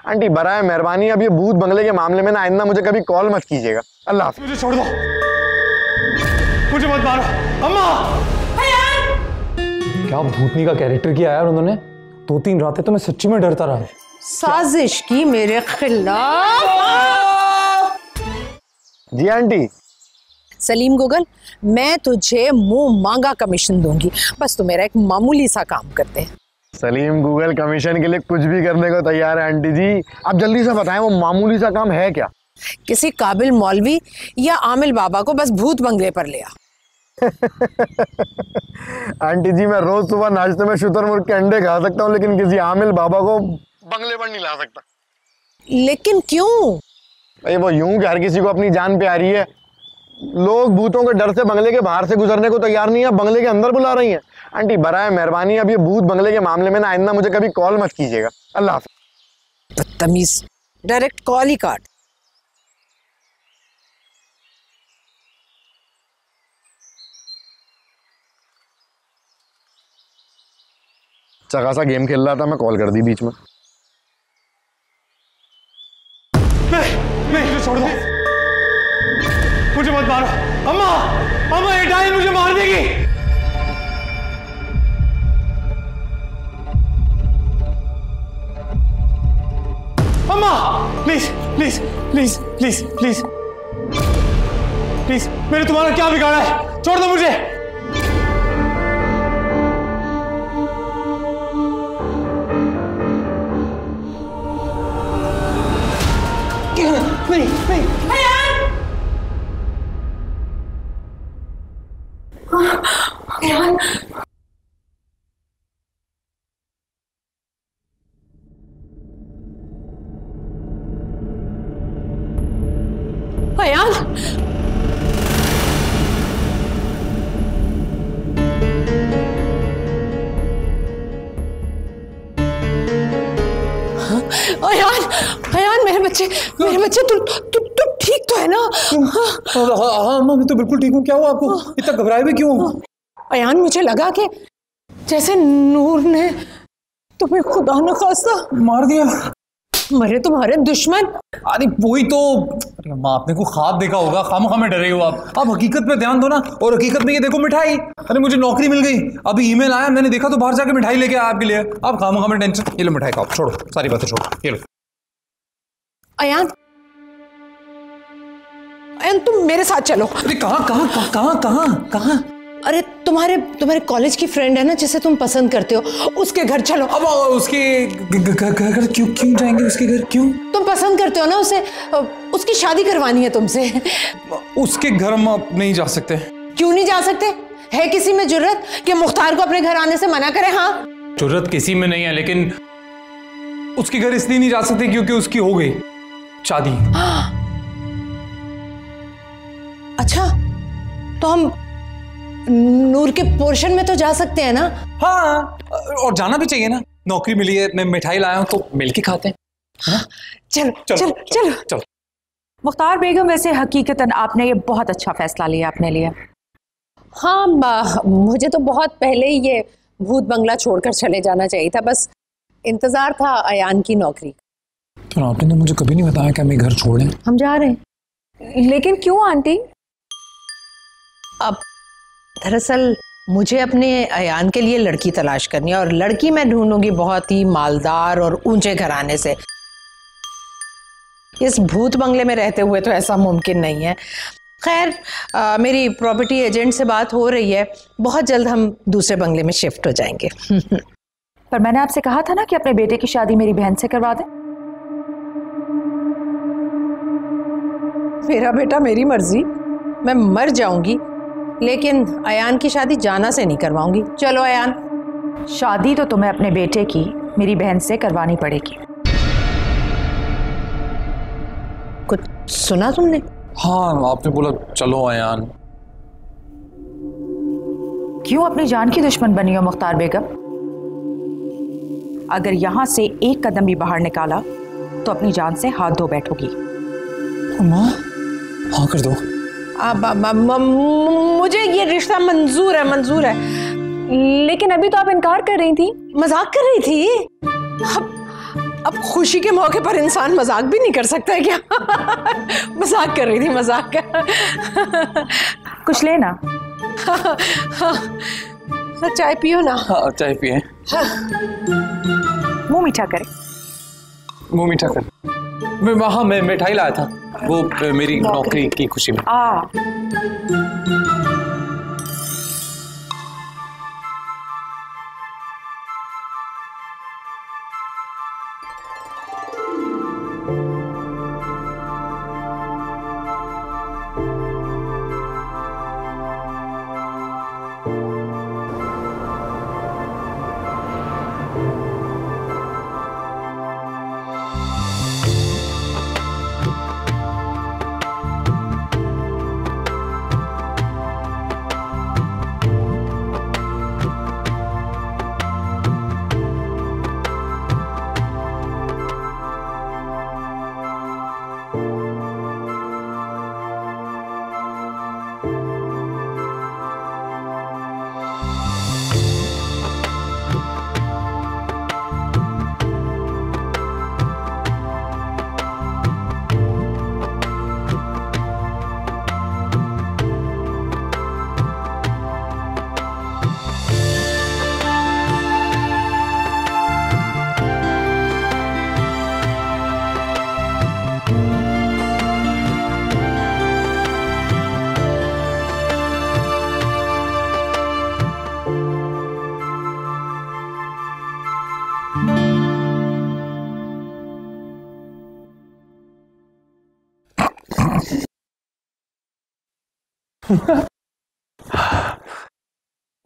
Aunty बराए मेहरबानी अब ये भूत बंगले के मामले में ना आइंदा मुझे कभी कॉल मत कीजिएगा। अल्लाह हाफ़िज़। मुझे छोड़ दो, मुझे मत मारो। अम्मा! क्या भूतनी का कैरेक्टर किया यार उन्होंने। 2-3 रातें तो मैं सच्ची में डरता रहा। साजिश की मेरे खिलाफ। जी आंटी। सलीम गूगल, मैं तुझे मुंह मांगा कमीशन दूंगी, बस तू मेरा एक मामूली सा काम करते हैं। सलीम गूगल कमीशन के लिए कुछ भी करने को तैयार है आंटी जी। आप जल्दी से बताएं वो मामूली सा काम है क्या? किसी काबिल मौलवी या आमिल बाबा को बस भूत बंगले पर ले आ। आंटी जी मैं रोज सुबह नाश्ते में शुतुरमुर्ग के अंडे खा सकता हूँ, लेकिन किसी आमिल बाबा को बंगले पर नहीं ला सकता। लेकिन क्यों? भाई वो यूं कि हर किसी को अपनी जान प्यारी है। लोग भूतों के डर से बंगले के बाहर से गुजरने को तैयार नहीं है, बंगले के अंदर बुला रही हैं। आंटी बराए मेहरबानी अब ये भूत बंगले के मामले में ना आइंदा मुझे कभी कॉल मत कीजिएगा। अल्लाह हाफ़िज़। बदतमीज, डायरेक्ट कॉल ही काट। अच्छा खासा गेम खेल रहा था मैं, कॉल कर दी बीच में। नहीं, मुझे छोड़ दो, मुझे मत मारो। अम्मा! अम्मा ये डायन मुझे मार देगी। अम्मा! Please please please please please please, मैंने तुम्हारा क्या बिगाड़ा है? छोड़ दो मुझे। नहीं नहीं अयान, अयान, अयान, अयान मेरे बच्चे तू ठीक तो है ना? हाँ मैं तो बिल्कुल ठीक हूँ। क्या हुआ आपको? इतना घबराए हुए क्यों? अयान मुझे लगा कि जैसे नूर ने तुम्हें खुदा न खास्ता मार दिया। मरे तुम्हारे दुश्मन। अरे वही तो। अरे अम्मा आपने को ख्वाब देखा होगा, खामखा में डरे हो आप हकीकत पे ध्यान दो ना। और हकीकत में ये देखो मिठाई। अरे मुझे नौकरी मिल गई, अभी ईमेल आया, मैंने देखा तो बाहर जाके मिठाई लेके आया आपके लिए। आप खामखा में टेंशन। ये लो मिठाई खाओ, छोड़ो सारी बातें छोड़ो, ये लो। अयान, अयान तुम मेरे साथ चलो। अरे कहाँ? अरे तुम्हारे कॉलेज की फ्रेंड है ना जिसे तुम पसंद करते हो, उसके घर चलो। अब उसके घर क्यों जाएंगे? उसके घर क्यों? तुम पसंद करते हो ना उसे, उसकी शादी करवानी है तुमसे। उसके घर हम आप नहीं जा सकते। क्यों नहीं जा सकते? है किसी में जुर्रत कि मुख्तार को अपने घर आने से मना करे? हाँ जुर्रत किसी में नहीं है, लेकिन उसके घर इसलिए नहीं जा सकते क्योंकि उसकी हो गई शादी। अच्छा, तो हम नूर के पोर्शन में तो जा सकते हैं ना? हाँ, और जाना भी चाहिए ना। नौकरी मिली है, मैं मिठाई लाया हूं तो मिलके खाते हैं। हाँ? चलो। मुख्तार बेगम, वैसे हकीकतन आपने ये बहुत अच्छा फैसला लिया अपने लिए। हाँ, मुझे तो बहुत पहले ही ये भूत बंगला छोड़कर चले जाना चाहिए था, बस इंतजार था अयान की नौकरी। तो आपने तो मुझे कभी नहीं बताया कि हमें घर छोड़ें। हम जा रहे हैं। लेकिन क्यों आंटी? अब दरअसल मुझे अपने अयान के लिए लड़की तलाश करनी है, और लड़की मैं ढूंढूंगी बहुत ही मालदार और ऊंचे घराने से। इस भूत बंगले में रहते हुए तो ऐसा मुमकिन नहीं है। खैर, मेरी प्रॉपर्टी एजेंट से बात हो रही है, बहुत जल्द हम दूसरे बंगले में शिफ्ट हो जाएंगे। पर मैंने आपसे कहा था ना कि अपने बेटे की शादी मेरी बहन से करवा दें। मेरा बेटा मेरी मर्जी, मैं मर जाऊंगी लेकिन अयान की शादी जाना से नहीं करवाऊंगी। चलो अयान। शादी तो तुम्हें अपने बेटे की मेरी बहन से करवानी पड़ेगी। कुछ सुना तुमने? हाँ, आपने बोला चलो अयान। क्यों अपनी जान की दुश्मन बनी हो मुख्तार बेगम? अगर यहां से एक कदम भी बाहर निकाला तो अपनी जान से हाथ धो बैठोगी। माँ, हाँ कर दो। मुझे ये रिश्ता मंजूर है। लेकिन अभी तो आप इनकार कर रही थी। मजाक कर रही थी। अब खुशी के मौके पर इंसान मजाक भी नहीं कर सकता है क्या? मजाक कर रही थी, मजाक कर। कुछ लेना? चाय पियो ना। हाँ चाय पिए। मुंह मीठा करे। मुंह मीठा कर। मैं मिठाई लाया था, वो मेरी नौकरी की खुशी में।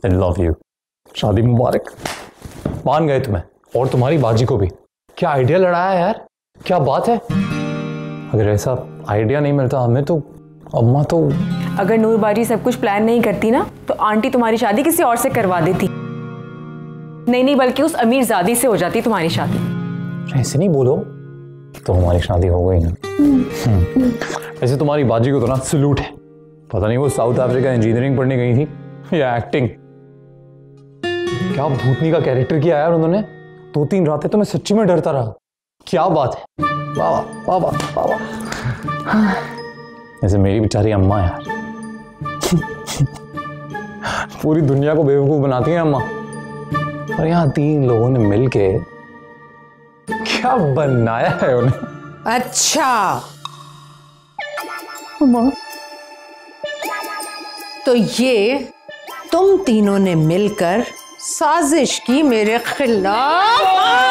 I love you. शादी मुबारक। मान गए तुम्हें और तुम्हारी बाजी को भी। क्या आइडिया लड़ाया यार, क्या बात है। अगर ऐसा आइडिया नहीं मिलता हमें तो अम्मा तो। अगर नूर बाजी सब कुछ प्लान नहीं करती ना तो आंटी तुम्हारी शादी किसी और से करवा देती। नहीं बल्कि उस अमीर ज़ादी से हो जाती तुम्हारी शादी। ऐसे नहीं बोलो तो हमारी शादी हो गई ना। ऐसे तुम्हारी बाजी को तो ना सलूट है। पता नहीं वो साउथ अफ्रीका इंजीनियरिंग पढ़ने गई थी या एक्टिंग। क्या भूतनी का कैरेक्टर किया यार उन्होंने। 2-3 रातें तो मैं सच्ची में डरता रहा। क्या बात है, वाह वाह वाह वाह। ऐसे मेरी बेचारी अम्मा यार। पूरी दुनिया को बेवकूफ बनाती हैं अम्मा। और यहाँ 3 लोगों ने मिलके क्या बनाया है उन्हें। अच्छा तो ये तुम तीनों ने मिलकर साजिश की मेरे खिलाफ।